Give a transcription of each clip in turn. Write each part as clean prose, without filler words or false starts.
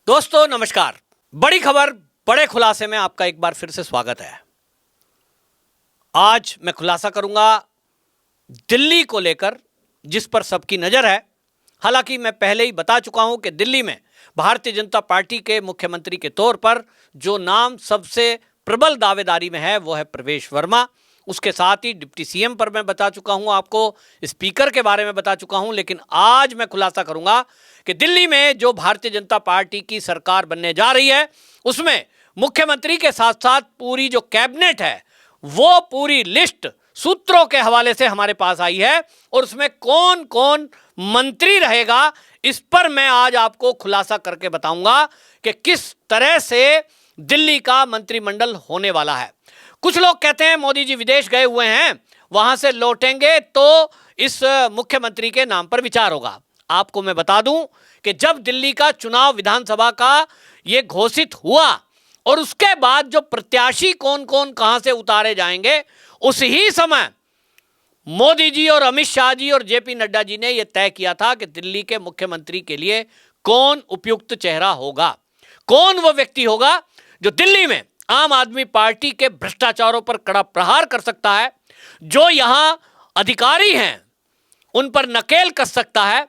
दोस्तों नमस्कार। बड़ी खबर बड़े खुलासे में आपका एक बार फिर से स्वागत है। आज मैं खुलासा करूंगा दिल्ली को लेकर, जिस पर सबकी नजर है। हालांकि मैं पहले ही बता चुका हूं कि दिल्ली में भारतीय जनता पार्टी के मुख्यमंत्री के तौर पर जो नाम सबसे प्रबल दावेदारी में है वो है प्रवेश वर्मा। उसके साथ ही डिप्टी सीएम पर मैं बता चुका हूं, आपको स्पीकर के बारे में बता चुका हूं। लेकिन आज मैं खुलासा करूंगा कि दिल्ली में जो भारतीय जनता पार्टी की सरकार बनने जा रही है उसमें मुख्यमंत्री के साथ साथ पूरी जो कैबिनेट है वो पूरी लिस्ट सूत्रों के हवाले से हमारे पास आई है और उसमें कौन कौन मंत्री रहेगा इस पर मैं आज आपको खुलासा करके बताऊंगा कि किस तरह से दिल्ली का मंत्रिमंडल होने वाला है। कुछ लोग कहते हैं मोदी जी विदेश गए हुए हैं, वहां से लौटेंगे तो इस मुख्यमंत्री के नाम पर विचार होगा। आपको मैं बता दूं कि जब दिल्ली का चुनाव विधानसभा का ये घोषित हुआ और उसके बाद जो प्रत्याशी कौन कौन कहां से उतारे जाएंगे, उस ही समय मोदी जी और अमित शाह जी और जेपी नड्डा जी ने यह तय किया था कि दिल्ली के मुख्यमंत्री के लिए कौन उपयुक्त चेहरा होगा, कौन वो व्यक्ति होगा जो दिल्ली में आम आदमी पार्टी के भ्रष्टाचारों पर कड़ा प्रहार कर सकता है, जो यहां अधिकारी हैं उन पर नकेल कस सकता है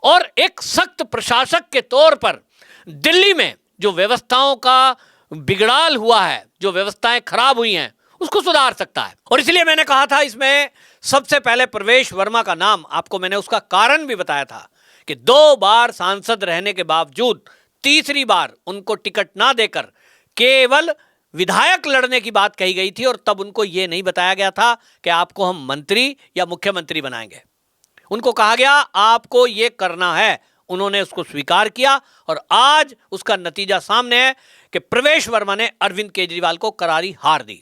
और एक सख्त प्रशासक के तौर पर दिल्ली में जो व्यवस्थाओं का बिगड़ाल हुआ है, जो व्यवस्थाएं खराब हुई हैं, उसको सुधार सकता है। और इसलिए मैंने कहा था इसमें सबसे पहले प्रवेश वर्मा का नाम, आपको मैंने उसका कारण भी बताया था कि 2 बार सांसद रहने के बावजूद तीसरी बार उनको टिकट ना देकर केवल विधायक लड़ने की बात कही गई थी और तब उनको यह नहीं बताया गया था कि आपको हम मंत्री या मुख्यमंत्री बनाएंगे। उनको कहा गया आपको यह करना है, उन्होंने उसको स्वीकार किया और आज उसका नतीजा सामने है कि प्रवेश वर्मा ने अरविंद केजरीवाल को करारी हार दी।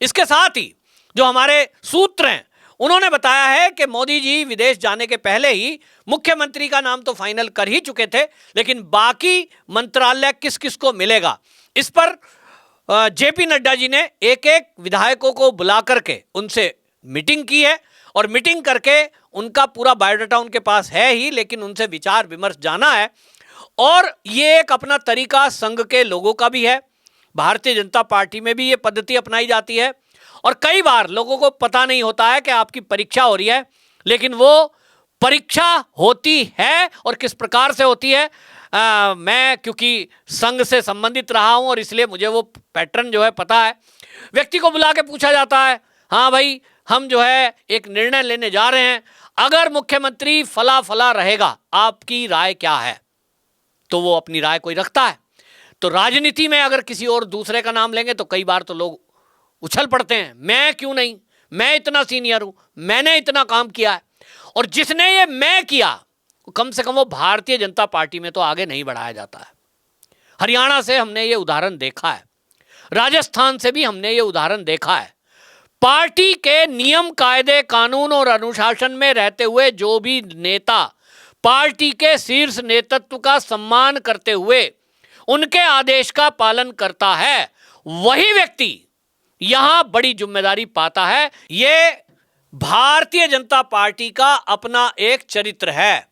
इसके साथ ही जो हमारे सूत्र हैं उन्होंने बताया है कि मोदी जी विदेश जाने के पहले ही मुख्यमंत्री का नाम तो फाइनल कर ही चुके थे, लेकिन बाकी मंत्रालय किस किस को मिलेगा इस पर जेपी नड्डा जी ने एक एक विधायकों को बुला करके उनसे मीटिंग की है और मीटिंग करके उनका पूरा बायोडाटा उनके पास है ही, लेकिन उनसे विचार विमर्श जाना है। और ये एक अपना तरीका संघ के लोगों का भी है, भारतीय जनता पार्टी में भी ये पद्धति अपनाई जाती है और कई बार लोगों को पता नहीं होता है कि आपकी परीक्षा हो रही है, लेकिन वो परीक्षा होती है और किस प्रकार से होती है। मैं क्योंकि संघ से संबंधित रहा हूं और इसलिए मुझे वो पैटर्न जो है पता है। व्यक्ति को बुला के पूछा जाता है, हाँ भाई हम जो है एक निर्णय लेने जा रहे हैं, अगर मुख्यमंत्री फला फला रहेगा आपकी राय क्या है, तो वो अपनी राय कोई रखता है। तो राजनीति में अगर किसी और दूसरे का नाम लेंगे तो कई बार तो लोग उछल पड़ते हैं, मैं क्यों नहीं, मैं इतना सीनियर हूं, मैंने इतना काम किया है। और जिसने ये मैं किया कम से कम वो भारतीय जनता पार्टी में तो आगे नहीं बढ़ाया जाता है। हरियाणा से हमने ये उदाहरण देखा है, राजस्थान से भी हमने ये उदाहरण देखा है। पार्टी के नियम कायदे कानून और अनुशासन में रहते हुए जो भी नेता पार्टी के शीर्ष नेतृत्व का सम्मान करते हुए उनके आदेश का पालन करता है, वही व्यक्ति यहां बड़ी जिम्मेदारी पाता है। ये भारतीय जनता पार्टी का अपना एक चरित्र है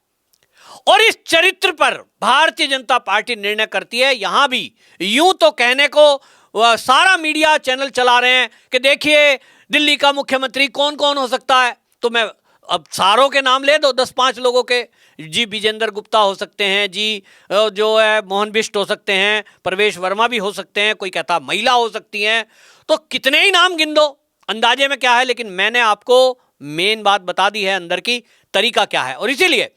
और इस चरित्र पर भारतीय जनता पार्टी निर्णय करती है। यहां भी यूं तो कहने को सारा मीडिया चैनल चला रहे हैं कि देखिए दिल्ली का मुख्यमंत्री कौन कौन हो सकता है, तो मैं अब सारों के नाम ले दो, 10-5 लोगों के। जी विजेंद्र गुप्ता हो सकते हैं, जी जो है मोहन बिष्ट हो सकते हैं, प्रवेश वर्मा भी हो सकते हैं, कोई कहता महिला हो सकती हैं, तो कितने ही नाम गिन दो, अंदाजे में क्या है। लेकिन मैंने आपको मेन बात बता दी है अंदर की तरीका क्या है। और इसीलिए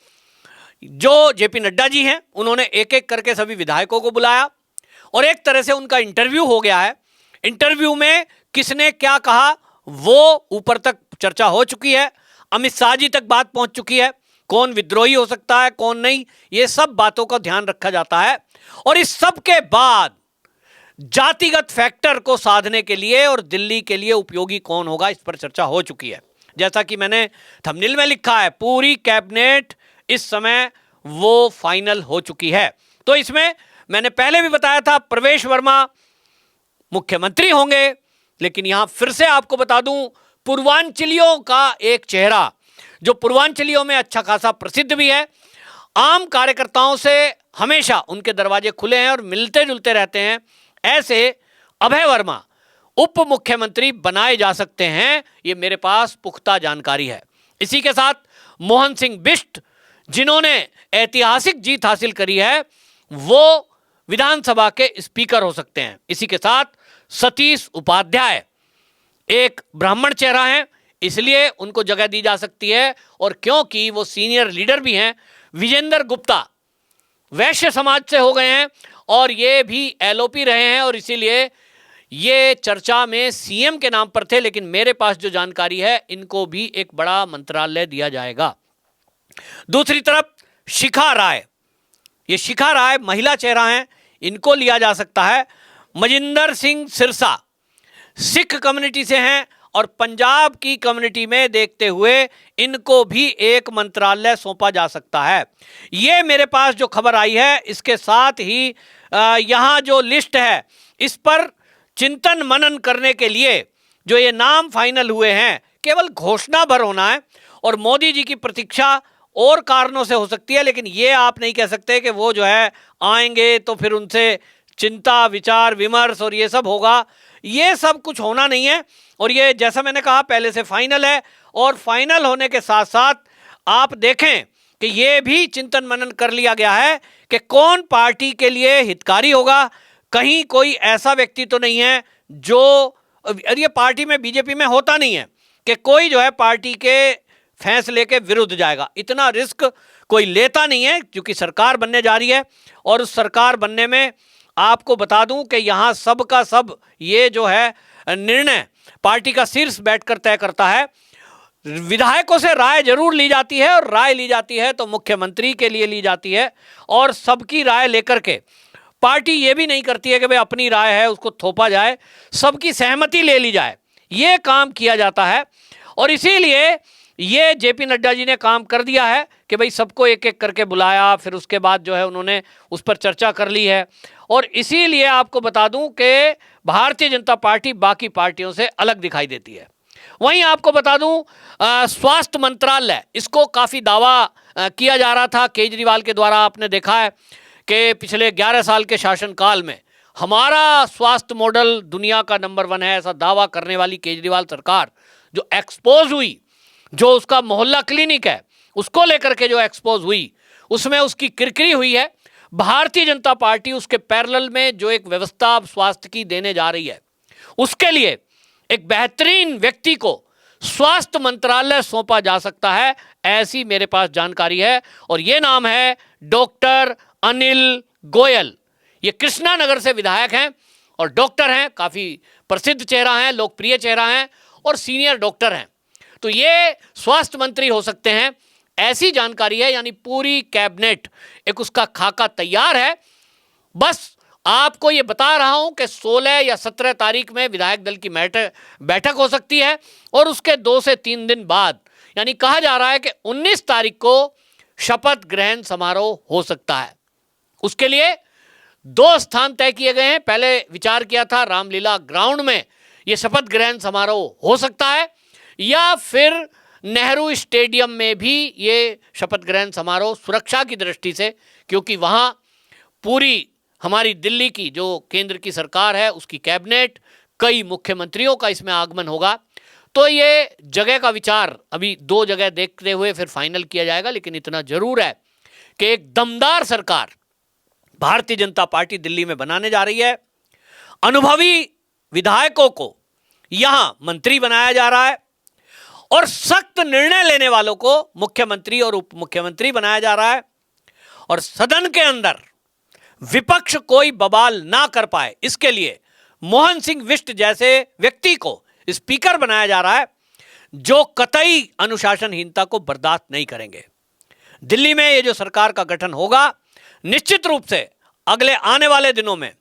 जो जेपी नड्डा जी हैं उन्होंने एक एक करके सभी विधायकों को बुलाया और एक तरह से उनका इंटरव्यू हो गया है। इंटरव्यू में किसने क्या कहा वो ऊपर तक चर्चा हो चुकी है, अमित शाह जी तक बात पहुंच चुकी है, कौन विद्रोही हो सकता है कौन नहीं, ये सब बातों का ध्यान रखा जाता है। और इस सब के बाद जातिगत फैक्टर को साधने के लिए और दिल्ली के लिए उपयोगी कौन होगा इस पर चर्चा हो चुकी है। जैसा कि मैंने थंबनेल में लिखा है, पूरी कैबिनेट इस समय वो फाइनल हो चुकी है। तो इसमें मैंने पहले भी बताया था प्रवेश वर्मा मुख्यमंत्री होंगे, लेकिन यहां फिर से आपको बता दूं पूर्वांचलियों का एक चेहरा जो पूर्वांचलियों में अच्छा खासा प्रसिद्ध भी है, आम कार्यकर्ताओं से हमेशा उनके दरवाजे खुले हैं और मिलते जुलते रहते हैं, ऐसे अभय वर्मा उप मुख्यमंत्री बनाए जा सकते हैं। ये मेरे पास पुख्ता जानकारी है। इसी के साथ मोहन सिंह बिष्ट, जिन्होंने ऐतिहासिक जीत हासिल करी है, वो विधानसभा के स्पीकर हो सकते हैं। इसी के साथ सतीश उपाध्याय एक ब्राह्मण चेहरा है, इसलिए उनको जगह दी जा सकती है, और क्योंकि वो सीनियर लीडर भी हैं। विजेंद्र गुप्ता वैश्य समाज से हो गए हैं और ये भी एलओपी रहे हैं, और इसीलिए ये चर्चा में सीएम के नाम पर थे, लेकिन मेरे पास जो जानकारी है, इनको भी एक बड़ा मंत्रालय दिया जाएगा। दूसरी तरफ शिखा राय, ये शिखा राय महिला चेहरा हैं, इनको लिया जा सकता है। मजिंदर सिंह सिरसा सिख कम्युनिटी से हैं और पंजाब की कम्युनिटी में देखते हुए इनको भी एक मंत्रालय सौंपा जा सकता है। ये मेरे पास जो खबर आई है, इसके साथ ही यहाँ जो लिस्ट है, इस पर चिंतन मनन करने के लिए जो ये नाम फाइनल हुए हैं, केवल घोषणा भर होना है, और मोदी जी की प्रतीक्षा और कारणों से हो सकती है, लेकिन ये आप नहीं कह सकते कि वो जो है आएंगे तो फिर उनसे चिंता विचार विमर्श और ये सब होगा। ये सब कुछ होना नहीं है, और ये जैसा मैंने कहा पहले से फाइनल है, और फाइनल होने के साथ साथ आप देखें कि ये भी चिंतन मनन कर लिया गया है कि कौन पार्टी के लिए हितकारी होगा। कहीं कोई ऐसा व्यक्ति तो नहीं है जो, ये पार्टी में बीजेपी में होता नहीं है कि कोई जो है पार्टी के फैसले के विरुद्ध जाएगा, इतना रिस्क कोई लेता नहीं है, क्योंकि सरकार बनने जा रही है। और उस सरकार बनने में आपको बता दूं कि यहाँ सब का सब ये जो है निर्णय पार्टी का शीर्ष बैठकर तय करता है। विधायकों से राय जरूर ली जाती है, और राय ली जाती है तो मुख्यमंत्री के लिए ली जाती है, और सबकी राय लेकर के पार्टी ये भी नहीं करती है कि भाई अपनी राय है उसको थोपा जाए, सबकी सहमति ले ली जाए, ये काम किया जाता है। और इसीलिए ये जेपी नड्डा जी ने काम कर दिया है कि भाई सबको एक एक करके बुलाया, फिर उसके बाद जो है उन्होंने उस पर चर्चा कर ली है। और इसीलिए आपको बता दूं कि भारतीय जनता पार्टी बाकी पार्टियों से अलग दिखाई देती है। वहीं आपको बता दूं स्वास्थ्य मंत्रालय, इसको काफ़ी दावा किया जा रहा था केजरीवाल के द्वारा। आपने देखा है कि पिछले 11 साल के शासनकाल में हमारा स्वास्थ्य मॉडल दुनिया का नंबर 1 है, ऐसा दावा करने वाली केजरीवाल सरकार जो एक्सपोज हुई, जो उसका मोहल्ला क्लिनिक है उसको लेकर के जो एक्सपोज हुई, उसमें उसकी किरकिरी हुई है। भारतीय जनता पार्टी उसके पैरेलल में जो एक व्यवस्था स्वास्थ्य की देने जा रही है, उसके लिए एक बेहतरीन व्यक्ति को स्वास्थ्य मंत्रालय सौंपा जा सकता है, ऐसी मेरे पास जानकारी है। और ये नाम है डॉक्टर अनिल गोयल। ये कृष्णानगर से विधायक हैं और डॉक्टर हैं, काफ़ी प्रसिद्ध चेहरा हैं, लोकप्रिय चेहरा हैं और सीनियर डॉक्टर हैं। तो ये स्वास्थ्य मंत्री हो सकते हैं, ऐसी जानकारी है। यानी पूरी कैबिनेट एक उसका खाका तैयार है। बस आपको ये बता रहा हूं कि 16 या 17 तारीख में विधायक दल की बैठक हो सकती है, और उसके 2 से 3 दिन बाद, यानी कहा जा रहा है कि 19 तारीख को शपथ ग्रहण समारोह हो सकता है। उसके लिए 2 स्थान तय किए गए हैं। पहले विचार किया था रामलीला ग्राउंड में ये शपथ ग्रहण समारोह हो सकता है, या फिर नेहरू स्टेडियम में भी ये शपथ ग्रहण समारोह, सुरक्षा की दृष्टि से, क्योंकि वहाँ पूरी हमारी दिल्ली की जो केंद्र की सरकार है उसकी कैबिनेट, कई मुख्यमंत्रियों का इसमें आगमन होगा। तो ये जगह का विचार अभी 2 जगह देखते हुए फिर फाइनल किया जाएगा। लेकिन इतना जरूर है कि एक दमदार सरकार भारतीय जनता पार्टी दिल्ली में बनाने जा रही है। अनुभवी विधायकों को यहाँ मंत्री बनाया जा रहा है, और सख्त निर्णय लेने वालों को मुख्यमंत्री और उप मुख्यमंत्री बनाया जा रहा है, और सदन के अंदर विपक्ष कोई बवाल ना कर पाए, इसके लिए मोहन सिंह बिष्ट जैसे व्यक्ति को स्पीकर बनाया जा रहा है, जो कतई अनुशासनहीनता को बर्दाश्त नहीं करेंगे। दिल्ली में ये जो सरकार का गठन होगा, निश्चित रूप से अगले आने वाले दिनों में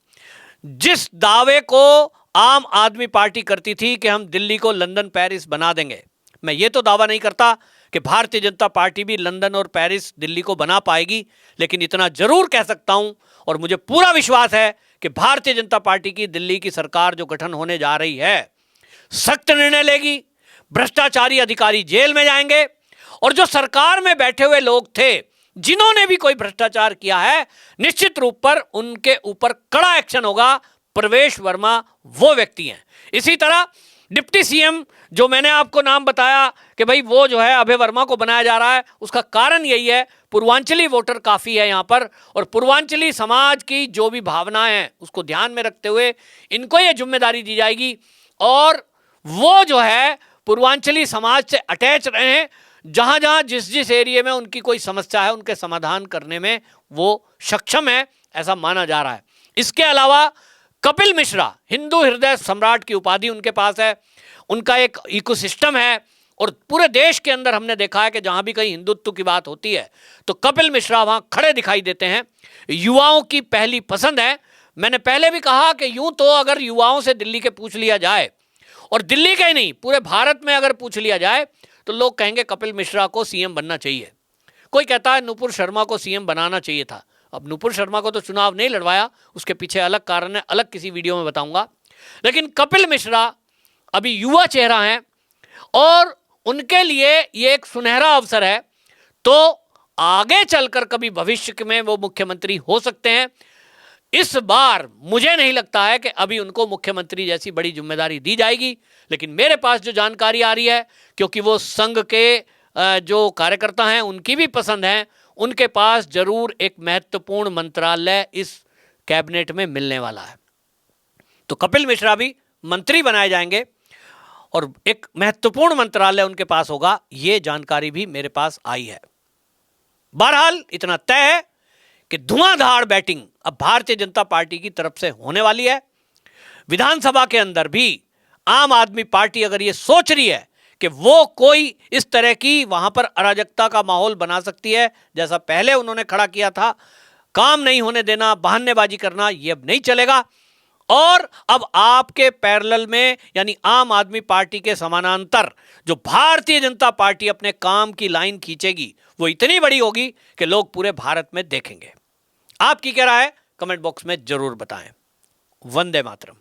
जिस दावे को आम आदमी पार्टी करती थी कि हम दिल्ली को लंदन पेरिस बना देंगे, मैं ये तो दावा नहीं करता कि भारतीय जनता पार्टी भी लंदन और पेरिस दिल्ली को बना पाएगी, लेकिन इतना जरूर कह सकता हूं, और मुझे पूरा विश्वास है कि भारतीय जनता पार्टी की दिल्ली की सरकार जो गठन होने जा रही है, सख्त निर्णय लेगी, भ्रष्टाचारी अधिकारी जेल में जाएंगे, और जो सरकार में बैठे हुए लोग थे जिन्होंने भी कोई भ्रष्टाचार किया है निश्चित रूप पर उनके ऊपर कड़ा एक्शन होगा। प्रवेश वर्मा वो व्यक्ति हैं। इसी तरह डिप्टी सीएम जो मैंने आपको नाम बताया कि भाई वो जो है अभय वर्मा को बनाया जा रहा है, उसका कारण यही है पूर्वांचली वोटर काफी है यहां पर, और पूर्वांचली समाज की जो भी भावनाएं हैं उसको ध्यान में रखते हुए इनको ये जिम्मेदारी दी जाएगी, और वो जो है पूर्वांचली समाज से अटैच रहे, जहां जहां जिस जिस एरिया में उनकी कोई समस्या है उनके समाधान करने में वो सक्षम है, ऐसा माना जा रहा है। इसके अलावा कपिल मिश्रा, हिंदू हृदय सम्राट की उपाधि उनके पास है, उनका एक इकोसिस्टम है, और पूरे देश के अंदर हमने देखा है कि जहां भी कहीं हिंदुत्व की बात होती है तो कपिल मिश्रा वहां खड़े दिखाई देते हैं, युवाओं की पहली पसंद है। मैंने पहले भी कहा कि यूं तो अगर युवाओं से दिल्ली के पूछ लिया जाए, और दिल्ली का ही नहीं पूरे भारत में अगर पूछ लिया जाए, तो लोग कहेंगे कपिल मिश्रा को सीएम बनना चाहिए। कोई कहता है नुपुर शर्मा को सीएम बनाना चाहिए था। अब नुपुर शर्मा को तो चुनाव नहीं लड़वाया, उसके पीछे अलग कारण है, अलग किसी वीडियो में बताऊंगा। लेकिन कपिल मिश्रा अभी युवा चेहरा हैं और उनके लिए ये एक सुनहरा अवसर है, तो आगे चलकर कभी भविष्य में वो मुख्यमंत्री हो सकते हैं। इस बार मुझे नहीं लगता है कि अभी उनको मुख्यमंत्री जैसी बड़ी जिम्मेदारी दी जाएगी, लेकिन मेरे पास जो जानकारी आ रही है, क्योंकि वो संघ के जो कार्यकर्ता हैं उनकी भी पसंद है, उनके पास जरूर एक महत्वपूर्ण मंत्रालय इस कैबिनेट में मिलने वाला है। तो कपिल मिश्रा भी मंत्री बनाए जाएंगे और एक महत्वपूर्ण मंत्रालय उनके पास होगा, ये जानकारी भी मेरे पास आई है। बहरहाल इतना तय है कि धुआंधार बैटिंग अब भारतीय जनता पार्टी की तरफ से होने वाली है। विधानसभा के अंदर भी आम आदमी पार्टी अगर ये सोच रही है कि वो कोई इस तरह की वहां पर अराजकता का माहौल बना सकती है जैसा पहले उन्होंने खड़ा किया था, काम नहीं होने देना, बहानेबाजी करना, ये अब नहीं चलेगा। और अब आपके पैरेलल में यानी आम आदमी पार्टी के समानांतर जो भारतीय जनता पार्टी अपने काम की लाइन खींचेगी वो इतनी बड़ी होगी कि लोग पूरे भारत में देखेंगे। आपकी क्या राय है कमेंट बॉक्स में जरूर बताएं। वंदे मातरम।